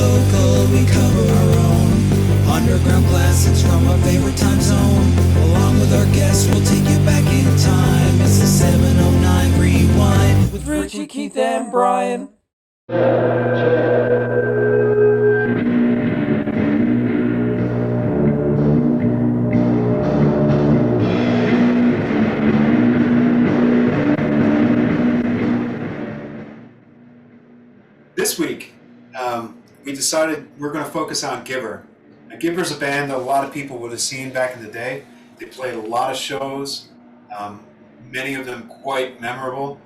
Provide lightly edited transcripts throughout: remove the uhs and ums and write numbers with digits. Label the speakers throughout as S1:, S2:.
S1: local, we cover our own underground classics from our favorite time zone. Along with our guests, we'll take you back in time. It's the 709 Rewind with Richie, Keith, and Brian.
S2: This week, we decided we're going to focus on GIVER. Now, GIVER's a band that a lot of people would have seen back in the day. They played a lot of shows, many of them quite memorable.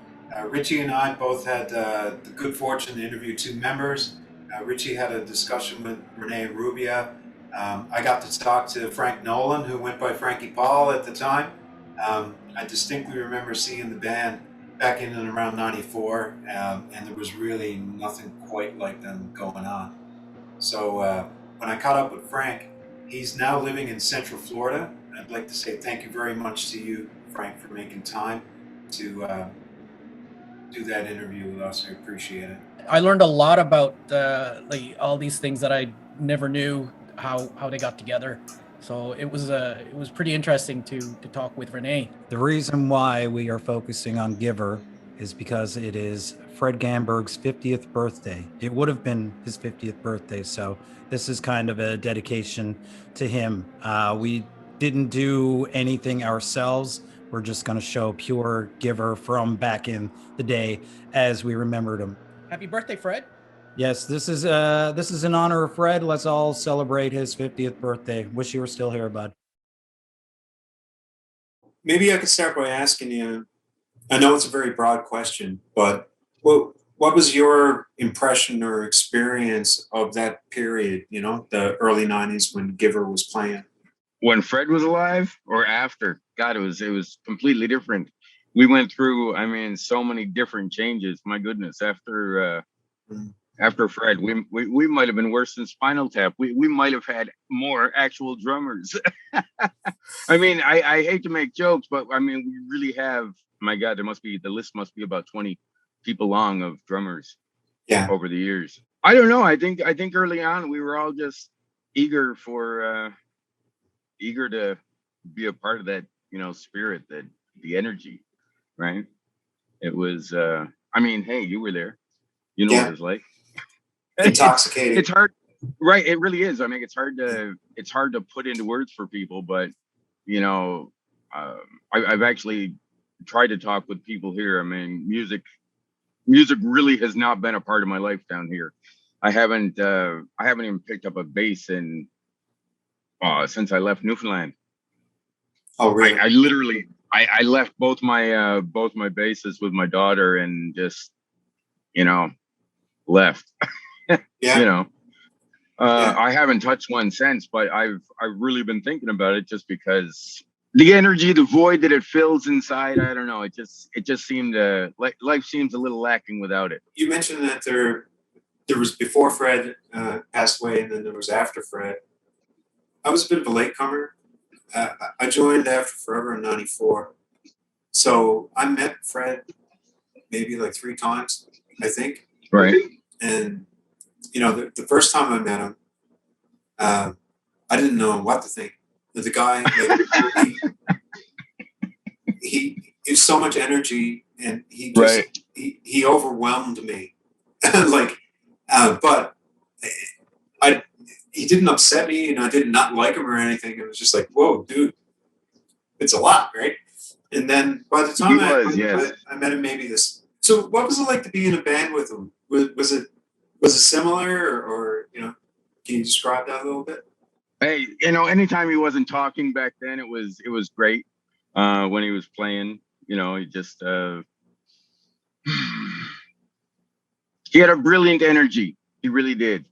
S2: Richie and I both had the good fortune to interview two members. Richie had a discussion with Rene Rubia. I got to talk to Frank Nolan, who went by Frankie Paul at the time. I distinctly remember seeing the band back in and around 94, and there was really nothing quite like them going on. So when I caught up with Frank, he's now living in Central Florida. I'd like to say thank you very much to you, Frank, for making time to do that interview with us. I appreciate it.
S3: I learned a lot about all these things that I never knew how they got together. So it was pretty interesting to talk with Rene.
S4: The reason why we are focusing on GIVER is because it is Fred Gamberg's 50th birthday. It would have been his 50th birthday, so this is kind of a dedication to him. We didn't do anything ourselves. We're just going to show pure GIVER from back in the day as we remembered him.
S3: Happy birthday, Fred.
S4: Yes, this is in honor of Fred. Let's all celebrate his 50th birthday. Wish you were still here, bud.
S2: Maybe I could start by asking you, I know it's a very broad question, but what was your impression or experience of that period, the early 90s when GIVER was playing?
S5: When Fred was alive or after? God, it was completely different. We went through, so many different changes. My goodness, after Fred, we might have been worse than Spinal Tap. We might have had more actual drummers. I hate to make jokes, but we really have. My God, the list must be about 20 people long of drummers.
S2: Yeah.
S5: Over the years. I don't know. I think early on we were all just eager to be a part of that, spirit, that the energy, right? It was. Hey, you were there. You know what it was like.
S2: Intoxicating.
S5: It's hard, right? It really is. It's hard to put into words for people, but I've actually tried to talk with people here. Music really has not been a part of my life down here. I haven't even picked up a bass since I left Newfoundland.
S2: Oh, really?
S5: I literally left both my basses with my daughter and just left.
S2: Yeah.
S5: I haven't touched one since, but I've really been thinking about it just because the energy, the void that it fills inside, I don't know. It just seemed like life seems a little lacking without it.
S2: You mentioned that there was before Fred passed away, and then there was after Fred. I was a bit of a latecomer. I joined after Forever in '94, so I met Fred maybe like 3 times, I think.
S5: Right.
S2: And the first time I met him, I didn't know what to think. The guy, he has so much energy, and he just he overwhelmed me. But he didn't upset me, and I did not like him or anything. It was just like, whoa, dude, it's a lot, right? And then by the time I met him, maybe this. So, what was it like to be in a band with him? Was it similar, or can you describe that a little bit?
S5: Hey, anytime he wasn't talking back then, it was great. When he was playing, he just he had a brilliant energy. He really did.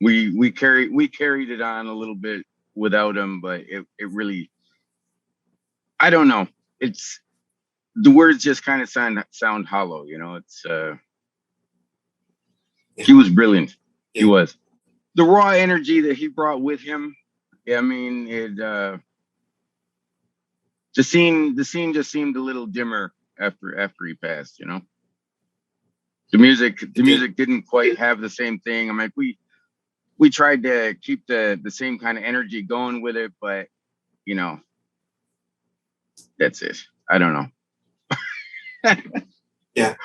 S5: We carried it on a little bit without him, but it really, I don't know. It's the words just kind of sound hollow, it's he was brilliant. He was. The raw energy that he brought with him, the scene just seemed a little dimmer after he passed, The music didn't quite have the same thing. I mean, we tried to keep the same kind of energy going with it, but you know, that's it. I don't know.
S2: Yeah.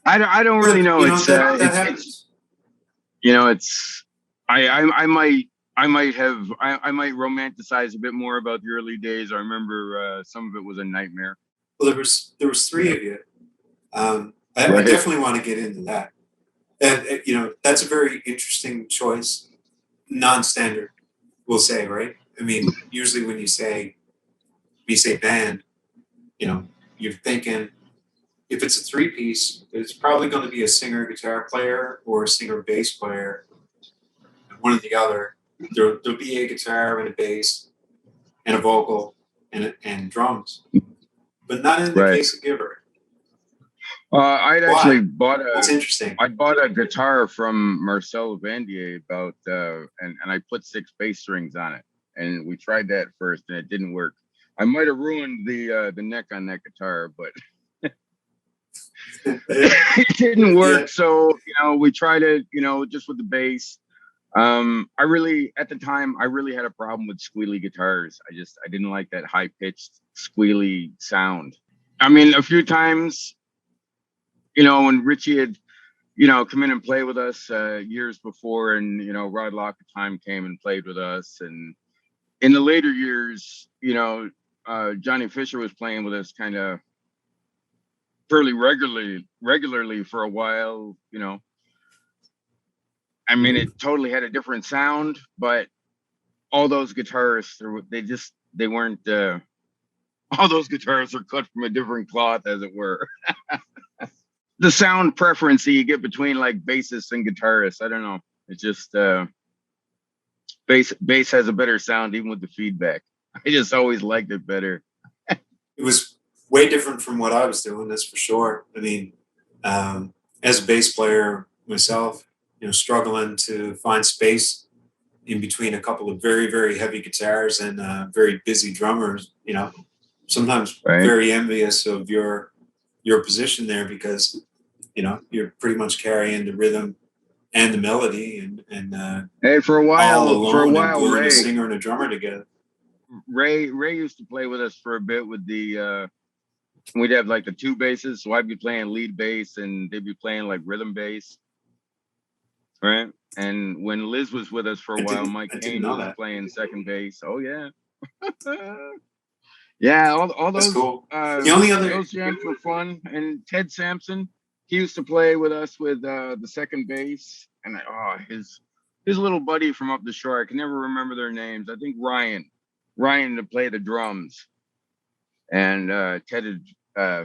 S5: I don't really know.
S2: You know,
S5: It's
S2: that
S5: it's
S2: happens.
S5: you know, it's I might romanticize a bit more about the early days. I remember some of it was a nightmare.
S2: Well, there was three of you. I
S5: Right.
S2: definitely want to get into that. And you know, that's a very interesting choice, non-standard, we'll say, right? I mean, usually when you say band, you know, you're thinking if it's a three-piece, it's probably going to be a singer guitar player or a singer bass player, one or the other. There'll be a guitar and a bass and a vocal and drums, but not in the
S5: Right.
S2: case of Giver.
S5: I'd actually bought
S2: That's interesting.
S5: I bought a guitar from Marcel Vandier about and I put 6 bass strings on it, and we tried that first and it didn't work. I might have ruined the neck on that guitar, but it didn't work.
S2: Yeah.
S5: So you know, we tried it, you know, just with the bass. At the time I really had a problem with squealy guitars. I didn't like that high pitched squealy sound. I mean, a few times, you know, when Richie had, you know, come in and play with us years before, and you know, Rod Lock at the time came and played with us, and in the later years, you know, Johnny Fisher was playing with us kind of fairly regularly for a while, you know. I mean, it totally had a different sound, but all those guitarists, they weren't. All those guitarists are cut from a different cloth, as it were. The sound preference that you get between like bassists and guitarists, I don't know. It's just bass has a better sound even with the feedback. I just always liked it better.
S2: It was way different from what I was doing, that's for sure. I mean, as a bass player myself, you know, struggling to find space in between a couple of very, very heavy guitars and very busy drummers, you know, sometimes very envious of your position there, because, you know, you're pretty much carrying the rhythm and the melody and
S5: hey, for a while,
S2: and gluing a singer and a drummer together.
S5: Ray used to play with us for a bit with the we'd have like the 2 basses, so I'd be playing lead bass and they'd be playing like rhythm bass, right? And when Liz was with us for a while, Mike Kane was playing second bass. Oh yeah. Yeah, all those
S2: cool. The only other
S5: those jams were fun. And Ted Sampson, he used to play with us with the second bass, and his little buddy from up the shore, I can never remember their names. I think Ryan to play the drums, and Ted would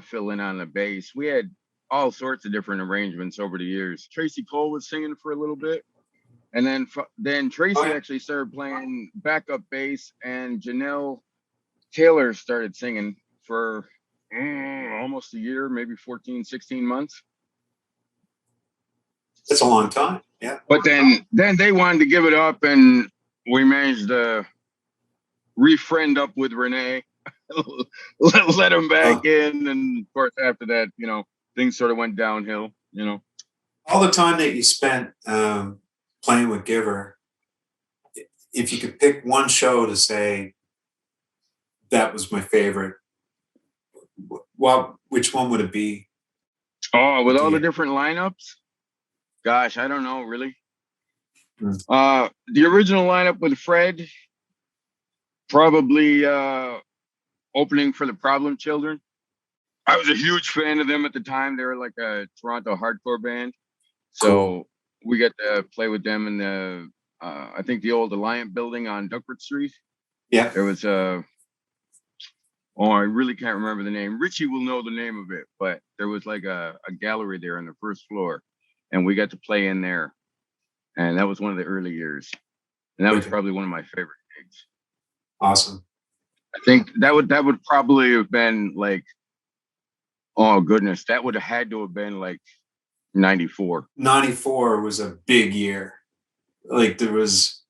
S5: fill in on the bass. We had all sorts of different arrangements over the years. Tracy Cole was singing for a little bit, and then Tracy actually started playing backup bass, and Janelle Taylor started singing for almost a year, maybe 14, 16 months.
S2: That's a long time. Yeah.
S5: But then they wanted to give it up, and we managed to refriend up with Rene, let him back in. And of course, after that, you know, things sort of went downhill, you know.
S2: All the time that you spent playing with Giver, if you could pick one show to say, that was my favorite, which one would it be?
S5: Oh, with all the different lineups? Gosh, I don't know, really. The original lineup with Fred, probably opening for the Problem Children. I was a huge fan of them at the time. They were like a Toronto hardcore band. So we got to play with them in the, I think the old Alliant building on Duckworth Street.
S2: Yeah.
S5: There was I really can't remember the name. Richie will know the name of it, but there was like a gallery there on the first floor, and we got to play in there. And that was one of the early years. And that was probably one of my favorite gigs.
S2: Awesome.
S5: I think that would probably have been like, oh goodness, that would have had to have been like 94.
S2: 94 was a big year. Like there was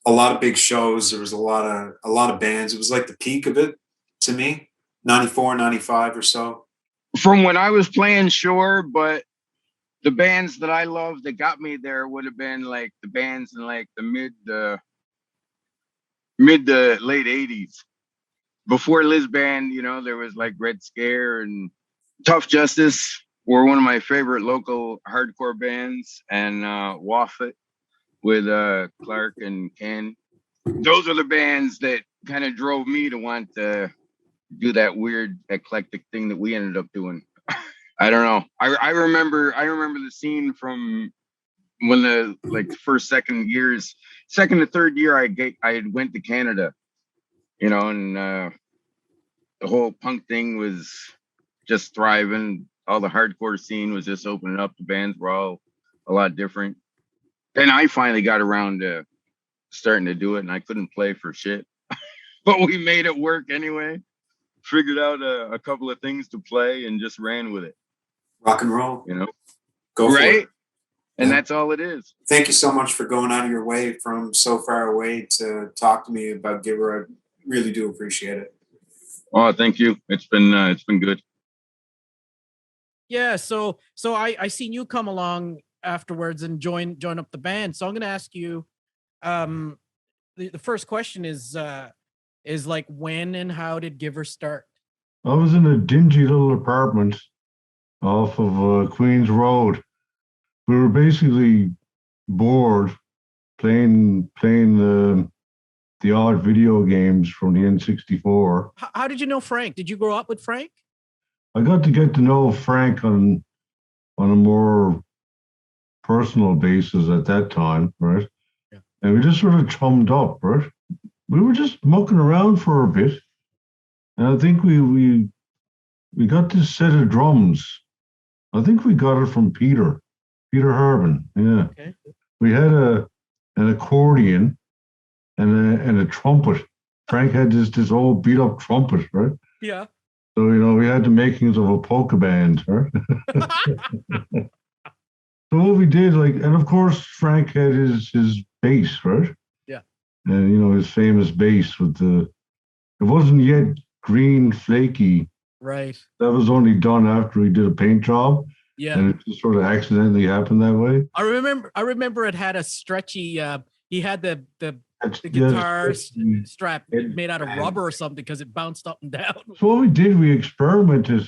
S2: a lot of big shows. There was a lot of bands. It was like the peak of it to me. 94, 95 or so.
S5: From when I was playing, sure, but the bands that I love that got me there would have been like the bands in like the mid to late 80s. Before Liz Band, you know, there was like Red Scare and Tough Justice were one of my favorite local hardcore bands, and Waffet with Clark and Ken. Those are the bands that kind of drove me to want to do that weird eclectic thing that we ended up doing. I don't know. I remember the scene from when the like first, second to third year I went to Canada, you know, and the whole punk thing was just thriving. All the hardcore scene was just opening up. The bands were all a lot different. Then I finally got around to starting to do it, and I couldn't play for shit, but we made it work anyway. Figured out a couple of things to play and just ran with it.
S2: Rock and roll,
S5: you know,
S2: go for
S5: right?
S2: it.
S5: And
S2: Yeah.
S5: that's all it is.
S2: Thank you so much for going out of your way from so far away to talk to me about Giver. I really do appreciate it.
S5: Oh, thank you. It's been good.
S3: Yeah, so I seen you come along afterwards and join up the band. So I'm gonna ask you, the first question is like, when and how did Giver start?
S6: I was in a dingy little apartment off of Queens Road. We were basically bored playing the odd video games from the N64.
S3: How did you know Frank? Did you grow up with Frank?
S6: I got to get to know Frank on a more personal basis at that time, right?
S3: Yeah.
S6: And we just sort of chummed up, right? We were just mucking around for a bit, and I think we got this set of drums. I think we got it from Peter Harbin. Yeah.
S3: Okay.
S6: We had an accordion and a trumpet. Frank had this old beat up trumpet, right?
S3: Yeah.
S6: So, you know, we had the makings of a polka band, right? So what we did, like, and of course Frank had his bass, right?
S3: Yeah.
S6: And you know, his famous bass with it wasn't yet green flaky.
S3: Right.
S6: That was only done after he did a paint job.
S3: Yeah.
S6: And it just sort of accidentally happened that way.
S3: I remember it had a stretchy he had the
S6: The
S3: guitar strap made out of rubber or something because it bounced up and down.
S6: So what we did, we experimented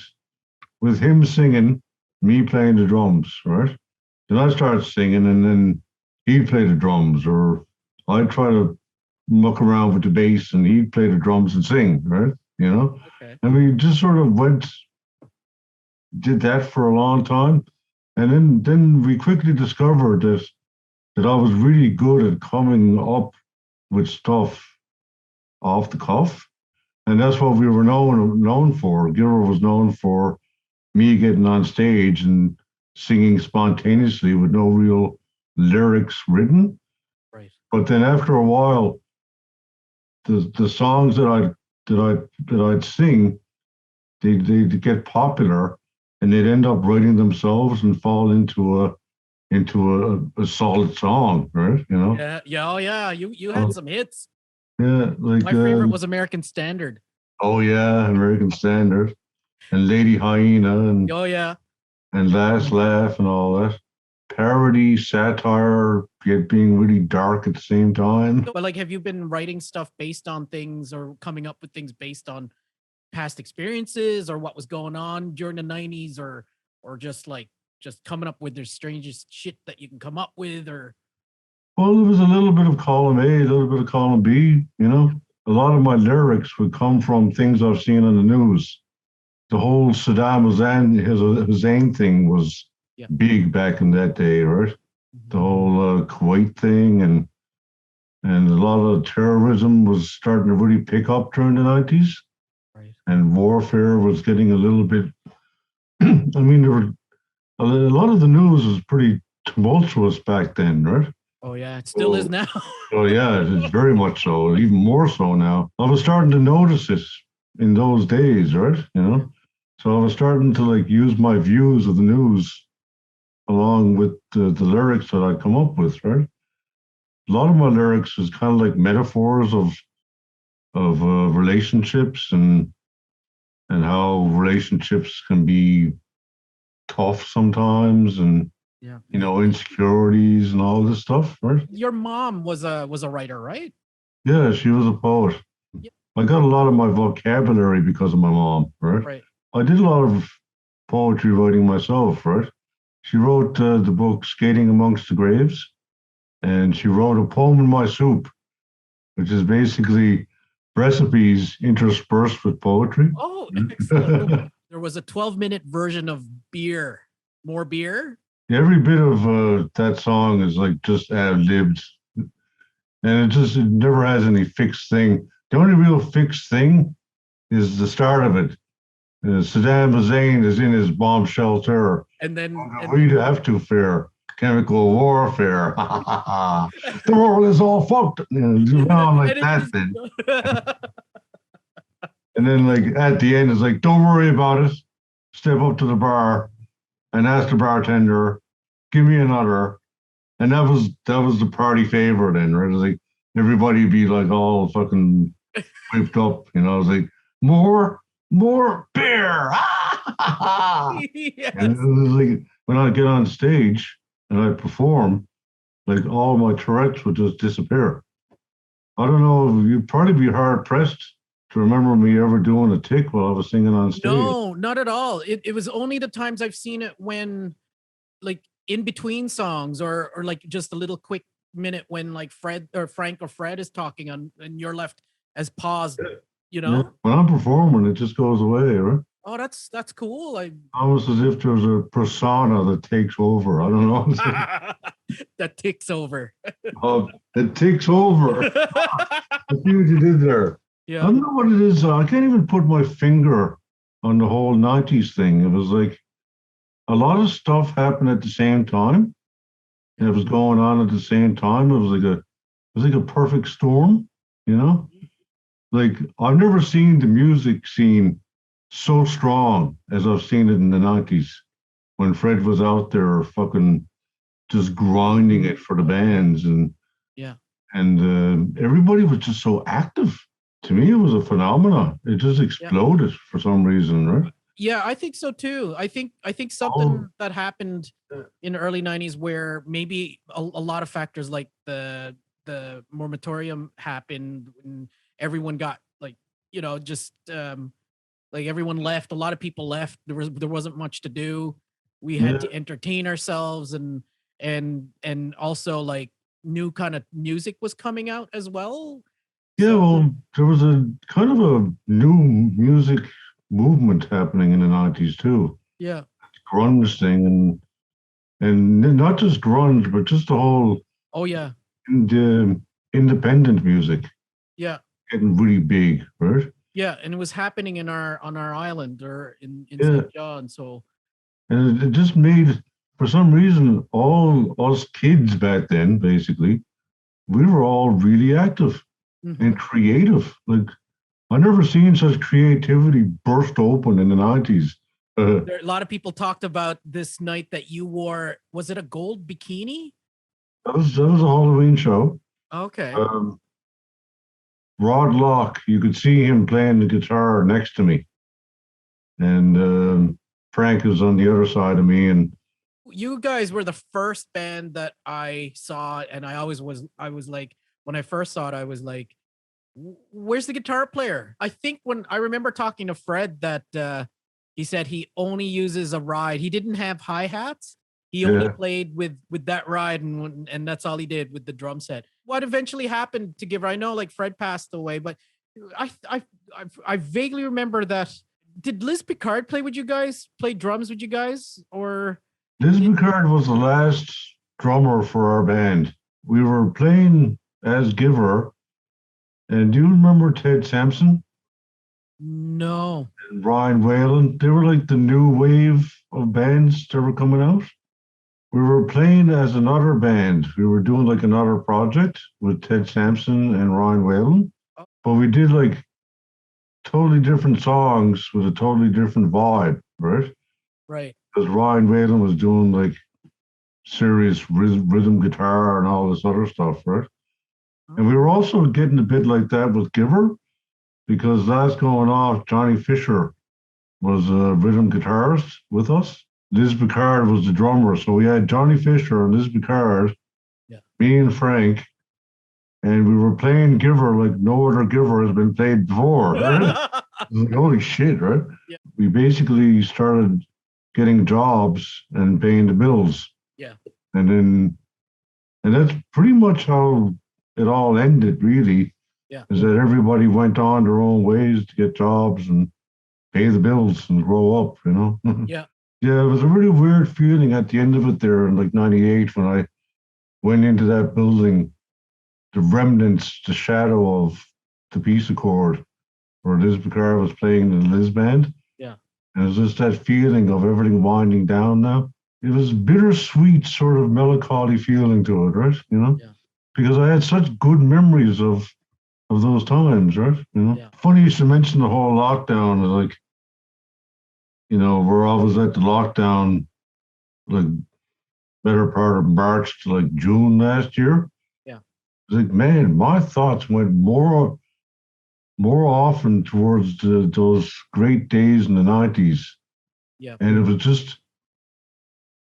S6: with him singing, me playing the drums, right? Then I started singing, and then he'd play the drums, or I'd try to muck around with the bass, and he'd play the drums and sing, right? You know?
S3: Okay.
S6: And we just sort of did that for a long time. And then we quickly discovered that I was really good at coming up with stuff off the cuff. And that's what we were known for. Giver was known for me getting on stage and singing spontaneously with no real lyrics written.
S3: Right.
S6: But then after a while, the songs that I'd sing, they'd get popular, and they'd end up writing themselves and fall into a solid song, right? You know?
S3: Yeah. Oh yeah. You had some hits.
S6: Yeah, like
S3: My favorite was American Standard.
S6: Oh yeah, American Standard, and Lady Hyena, and
S3: Oh yeah.
S6: and Last Laugh, and all that. Parody, satire, yet being really dark at the same time.
S3: But like, have you been writing stuff based on things, or coming up with things based on past experiences, or what was going on during the 90s, or just coming up with the strangest shit that you can come up with? Or
S6: Well, there was a little bit of column A, a little bit of column B, you know. A lot of my lyrics would come from things I've seen on the news. The whole Saddam Hussein thing was big back in that day, right? The whole Kuwait thing, and a lot of terrorism was starting to really pick up during the 90s.
S3: Right.
S6: And warfare was getting a little bit, I mean, there were a lot of the news was pretty tumultuous back then, right?
S3: oh yeah, it still is now.
S6: Oh yeah, it's very much so, even more so now. I was starting to notice it in those days, right? You know, so I was starting to like use my views of the news along with the lyrics that I'd come up with, right? A lot of my lyrics is kind of like metaphors of relationships and how relationships can be tough sometimes, and
S3: Yeah.
S6: you know, insecurities and all this stuff, right?
S3: Your mom was a writer, right?
S6: Yeah, she was a poet.
S3: Yeah.
S6: I got a lot of my vocabulary because of my mom, right?
S3: Right.
S6: I did a lot of poetry writing myself, right? She wrote the book Skating Amongst the Graves, and she wrote a poem in my soup, which is basically recipes interspersed with poetry.
S3: Oh, excellent. There was a 12-minute version of beer. More beer?
S6: Every bit of that song is like just ad-libbed, and it never has any fixed thing. The only real fixed thing is the start of it. Saddam Hussein is in his bomb shelter.
S3: And then
S6: We have to fear chemical warfare. The world is all fucked. Around like that, then. And then, like at the end, it's like, don't worry about it. Step up to the bar and ask the bartender, give me another. And that was the party favor then, right? It was like everybody be like all fucking whipped up, you know. It was like more beer.
S3: Yes.
S6: And it was like when I get on stage and I perform, like all my Tourette's would just disappear. I don't know, you'd probably be hard pressed to remember me ever doing a tick while I was singing on stage.
S3: No, not at all. It was only the times I've seen it when, like, in between songs, or like just a little quick minute when like Fred or Frank or Fred is talking on, and you're left as paused, you know?
S6: Yeah. When I'm performing, it just goes away, right?
S3: Oh, that's cool.
S6: Almost as if there's a persona that takes over. I don't know.
S3: That ticks over.
S6: Oh, it takes over. I see what you did there. I
S3: Yeah.
S6: don't know what it is. I can't even put my finger on the whole 90s thing. It was like a lot of stuff happened at the same time. And it was going on at the same time. It was like a perfect storm, you know? Like I've never seen the music scene so strong as I've seen it in the 90s when Fred was out there fucking just grinding it for the bands, and
S3: Yeah.
S6: everybody was just so active. To me, it was a phenomenon. It just exploded for some reason, right?
S3: Yeah, I think so too. I think something that happened in the early 90s where maybe a lot of factors like the moratorium happened and everyone got like, you know, just like everyone left, a lot of people left. There wasn't much to do. We had to entertain ourselves, and also like new kind of music was coming out as well.
S6: Yeah, well, there was a kind of a new music movement happening in the 90s too.
S3: Yeah.
S6: Grunge thing, and not just grunge, but just the whole
S3: Oh yeah.
S6: Independent music
S3: Yeah.
S6: getting really big, right?
S3: Yeah, and it was happening on our island or in
S6: Yeah.
S3: St. John. So
S6: And it just made, for some reason, all us kids back then, basically, we were all really active and creative. Like I never seen such creativity burst open in the 90s.
S3: a lot of people talked about this night that you wore. Was it a gold bikini?
S6: That was a Halloween show.
S3: Okay.
S6: Rod Locke, you could see him playing the guitar next to me, and Frank was on the other side of me. And
S3: You guys were the first band that I saw, and I was like, when I first saw it, I was like, where's the guitar player? I think when I remember talking to Fred that he said he only uses a ride. He didn't have hi-hats. He only played with that ride, and that's all he did with the drum set. What eventually happened to Giver? I know like Fred passed away, but I vaguely remember that. Did Liz Picard play with you guys? Play drums with you guys? Or
S6: Liz Picard was the last drummer for our band. We were playing as Giver. And do you remember Ted Sampson
S3: no?
S6: and Ryan Whalen? They were like the new wave of bands that were coming out. We were playing as another band. We were doing like another project with Ted Sampson and Ryan Whalen. But we did like totally different songs with a totally different vibe, right?
S3: Right.
S6: Because Ryan Whalen was doing like serious rhythm guitar and all this other stuff, right? And we were also getting a bit like that with Giver, because last going off, Johnny Fisher was a rhythm guitarist with us. Liz Picard was the drummer. So we had Johnny Fisher and Liz Picard,
S3: Yeah.
S6: me and Frank, and we were playing Giver like no other Giver has been played before. Right? Like, holy shit, right?
S3: Yeah.
S6: We basically started getting jobs and paying the bills.
S3: Yeah.
S6: And that's pretty much how it all ended, really.
S3: Yeah.
S6: Is that everybody went on their own ways to get jobs and pay the bills and grow up, you know?
S3: Yeah.
S6: Yeah, it was a really weird feeling at the end of it there in like 98 when I went into that building, the remnants, the shadow of the Peace Accord where Liz Picard was playing in the Liz band.
S3: Yeah.
S6: And it was just that feeling of everything winding down now. It was bittersweet, sort of melancholy feeling to it, right? You know?
S3: Yeah.
S6: Because I had such good memories of those times, right? You know?
S3: Yeah.
S6: Funny you should mention the whole lockdown. Like, you know, we're always at the lockdown, like better part of March to like June last year.
S3: Yeah.
S6: It's like, man, my thoughts went more often towards those great days in the 90s.
S3: Yeah.
S6: And it was just,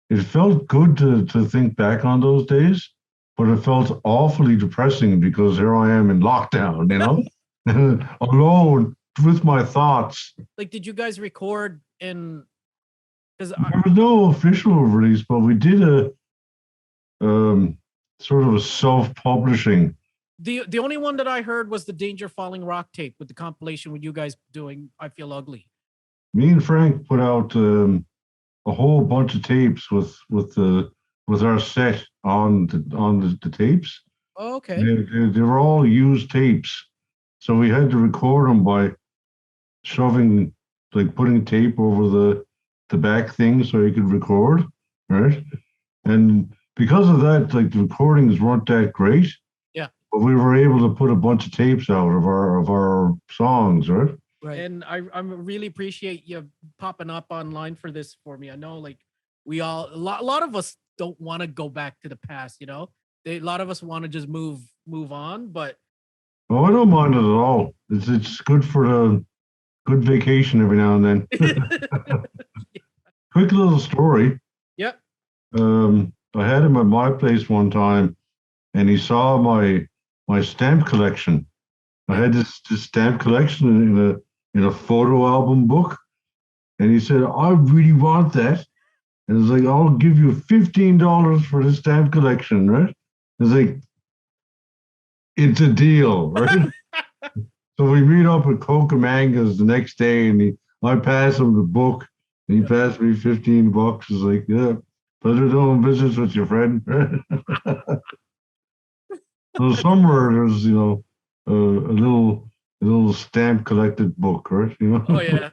S6: it felt good to think back on those days, but it felt awfully depressing because here I am in lockdown, you know, alone with my thoughts.
S3: Like, did you guys record in? Because
S6: There was no official release, but we did a sort of a self-publishing.
S3: the only one that I heard was the Danger Falling Rock tape with the compilation with you guys doing I Feel Ugly.
S6: Me and Frank put out a whole bunch of tapes with our set on the tapes.
S3: Oh, okay.
S6: They were all used tapes, so we had to record them by shoving, like putting tape over the back thing so you could record, right? And because of that, like the recordings weren't that great.
S3: Yeah.
S6: But we were able to put a bunch of tapes out of our songs, right?
S3: Right. And I really appreciate you popping up online for this for me. I know, like, we all a lot of us don't want to go back to the past, you know. A lot of us want to just move on, but
S6: Oh, I don't mind it at all. It's good for a good vacation every now and then. Quick little story.
S3: Yep.
S6: I had him at my place one time, and he saw my stamp collection. I had this stamp collection in a photo album book, and he said, "I really want that." And it's like, "I'll give you $15 for the stamp collection, right?" It's like, it's a deal, right? So we meet up at Cocamangas the next day, and I pass him the book, and he passed me $15. It's like, yeah, pleasure doing business with your friend. So somewhere there's, you know, a little stamp collected book, right? You know?
S3: Oh yeah.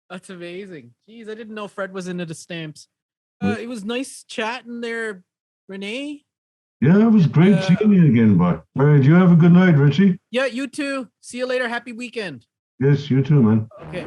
S3: That's amazing. Jeez, I didn't know Fred was into the stamps. It was nice chatting there, Rene.
S6: Yeah, it was great seeing you again, bud. All right, you have a good night, Richie.
S3: Yeah, you too. See you later. Happy weekend.
S6: Yes, you too, man.
S3: Okay.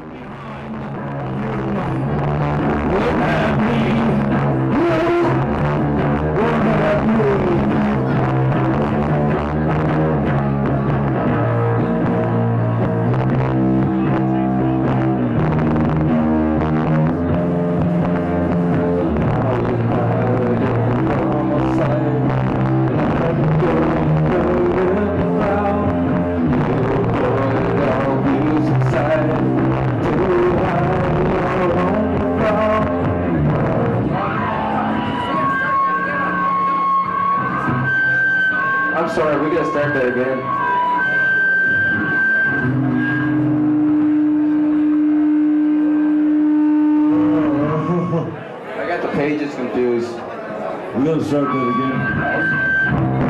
S7: I'm sorry, we gotta start that again. I got the pages confused.
S6: We gotta start that again.